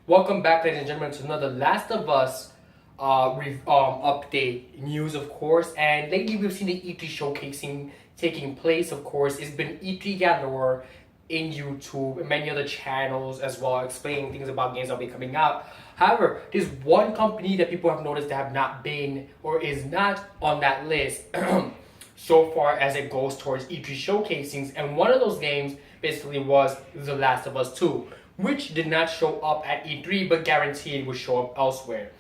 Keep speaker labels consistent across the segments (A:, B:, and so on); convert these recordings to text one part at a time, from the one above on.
A: Welcome back, ladies and gentlemen, to another Last of Us update news, of course. And lately, we've seen the E3 showcasing taking place. Of course, it's been E3 galore in YouTube and many other channels as well, explaining things about games that will be coming out. However, there's one company that people have noticed that have not been or is not on that list so far as it goes towards E3 showcasings, and one of those games basically was The Last of Us 2, which did not show up at E3 but guaranteed would show up elsewhere.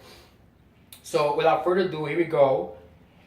A: So without further ado, here we go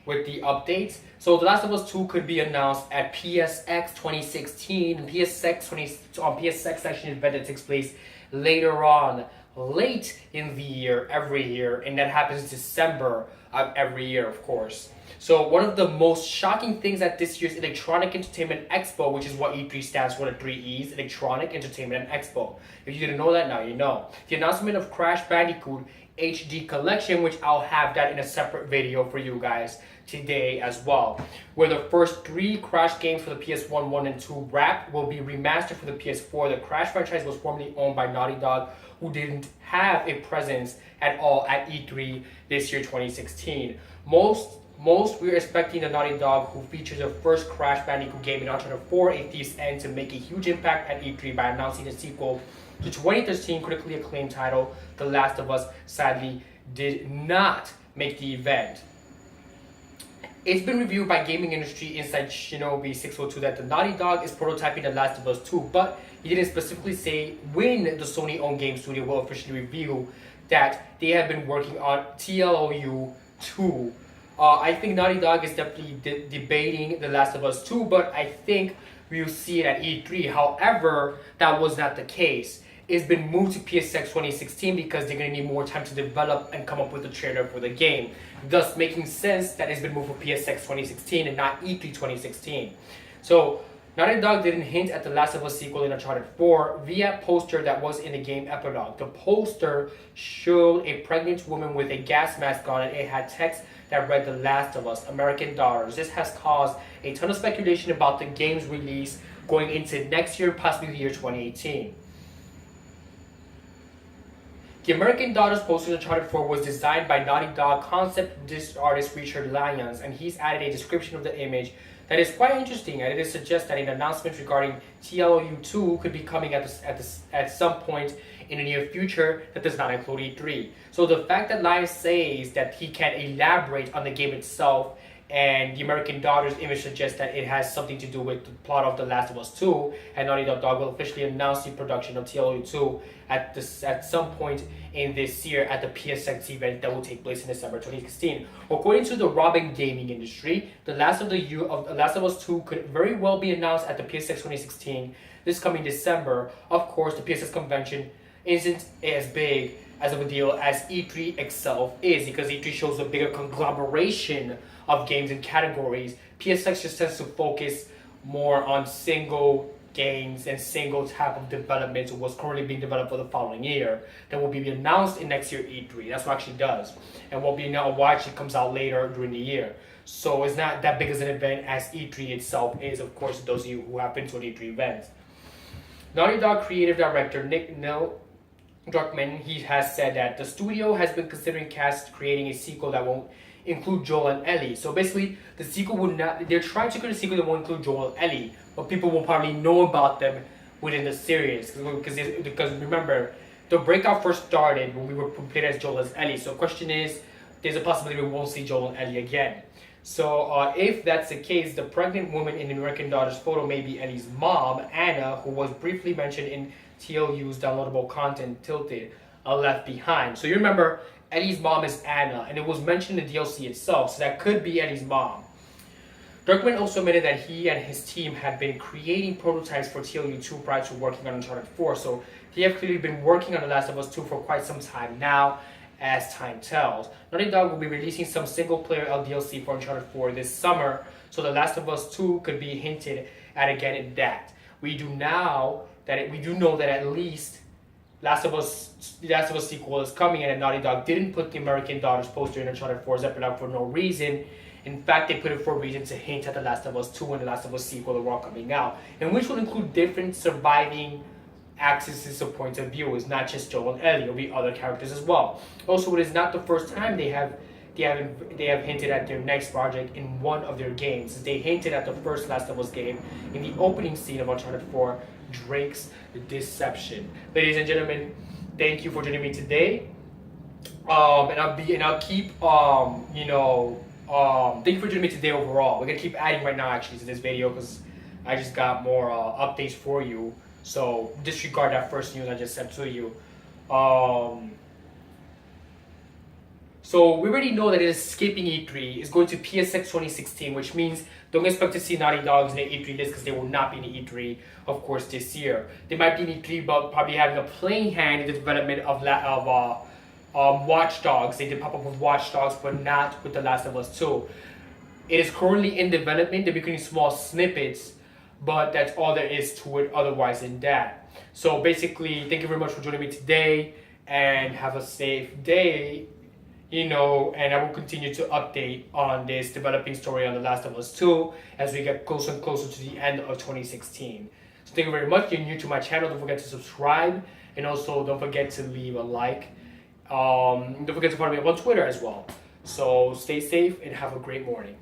A: with the updates. So The Last of Us 2 could be announced at PSX 2016, and PSX section event that takes place later on, late in the year, every year, and that happens December of every year, of course. So one of the most shocking things at this year's Electronic Entertainment Expo, which is what E3 stands for, the three E's, Electronic Entertainment Expo. If you didn't know that, now you know. The announcement of Crash Bandicoot HD Collection, which I'll have that in a separate video for you guys today as well, where the first three Crash games for the PS1, 1, and 2 wrap will be remastered for the PS4. The Crash franchise was formerly owned by Naughty Dog, who didn't have a presence at all at E3 this year, 2016. Most we're expecting the Naughty Dog, who features the first Crash Bandicoot game in Uncharted 4: A Thief's End, to make a huge impact at E3 by announcing the sequel to 2013 critically acclaimed title The Last of Us. Sadly did not make the event. It's been reviewed by Gaming Industry Inside Shinobi 602 that the Naughty Dog is prototyping The Last of Us 2, but he didn't specifically say when the Sony-owned game studio will officially reveal that they have been working on TLOU 2. I think Naughty Dog is definitely debating The Last of Us 2, but I think we'll see it at E3. However, that was not the case. It's been moved to PSX 2016 because they're going to need more time to develop and come up with a trailer for the game, thus making sense that it's been moved for PSX 2016 and not E3 2016. So Naughty Dog didn't hint at the Last of Us sequel in Uncharted 4 via poster that was in the game epilogue. The poster showed a pregnant woman with a gas mask on, and it had text that read The Last of Us, American Daughters. This has caused a ton of speculation about the game's release going into next year, possibly the year 2018. The American Daughters poster in Uncharted 4 was designed by Naughty Dog concept artist Richard Lyons, and he's added a description of the image that is quite interesting, and it suggests that an announcement regarding TLOU 2 could be coming at some point in the near future that does not include E3. So the fact that Lyons says that he can elaborate on the game itself and the American Daughters image suggests that it has something to do with the plot of The Last of Us 2, and Naughty Dog will officially announce the production of TLOU 2 at some point in this year at the PSX event that will take place in December 2016. According to the Robin Gaming Industry, The Last of Us 2 could very well be announced at the PSX 2016 this coming December. Of course, the PSX convention isn't as big as of a deal as E3 itself is, because E3 shows a bigger conglomeration of games and categories. PSX just tends to focus more on single games and single type of development, what's currently being developed for the following year that will be announced in next year E3. That's what it actually does, and will be announced what actually comes out later during the year. So it's not that big as an event as E3 itself is, of course, those of you who have been to an E3 event. Naughty Dog creative director Neil Druckmann, he has said that the studio has been considering creating a sequel that won't include Joel and Ellie. So basically, the sequel would not. They're trying to create a sequel that won't include Joel and Ellie, but people will probably know about them within the series because remember, the breakout first started when we were played as Joel and Ellie. So the question is, there's a possibility we won't see Joel and Ellie again. So if that's the case, the pregnant woman in the American Daughters photo may be Ellie's mom, Anna, who was briefly mentioned in TLU's downloadable content Tilted Left Behind. So you remember Ellie's mom is Anna, and it was mentioned in the DLC itself, so that could be Ellie's mom. Druckmann also admitted that he and his team had been creating prototypes for TLOU 2 prior to working on Uncharted 4, so they have clearly been working on The Last of Us 2 for quite some time now, as time tells. Naughty Dog will be releasing some single-player DLC for Uncharted 4 this summer, so The Last of Us 2 could be hinted at again in that. We do know that at least Last of Us sequel is coming, and Naughty Dog didn't put the American Daughters poster in Uncharted 4's epilogue for no reason. In fact, they put it for a reason to hint at The Last of Us 2 and The Last of Us sequel that were all coming out, and which will include different surviving accesses a point of view. It's not just Joel and Ellie. It'll be other characters as well. Also, it is not the first time they have hinted at their next project in one of their games. They hinted at the first Last of Us game in the opening scene of Uncharted 4, Drake's Deception. Ladies and gentlemen, thank you for joining me today. And I'll keep thank you for joining me today overall. We're gonna keep adding right now actually to this video because I just got more updates for you. So disregard that first news I just sent to you. So we already know that it is skipping E3. It's going to PSX 2016, which means don't expect to see Naughty Dogs in the E3 list because they will not be in the E3, of course, this year. They might be in E3, but probably having a playing hand in the development of Watch Dogs. They did pop up with Watch Dogs, but not with The Last of Us 2. It is currently in development. They're becoming small snippets, but that's all there is to it otherwise than that. So basically, thank you very much for joining me today, and have a safe day. And I will continue to update on this developing story on The Last of Us 2 as we get closer and closer to the end of 2016. So thank you very much. If you're new to my channel, don't forget to subscribe, and also don't forget to leave a like. Don't forget to follow me up on Twitter as well. So stay safe and have a great morning.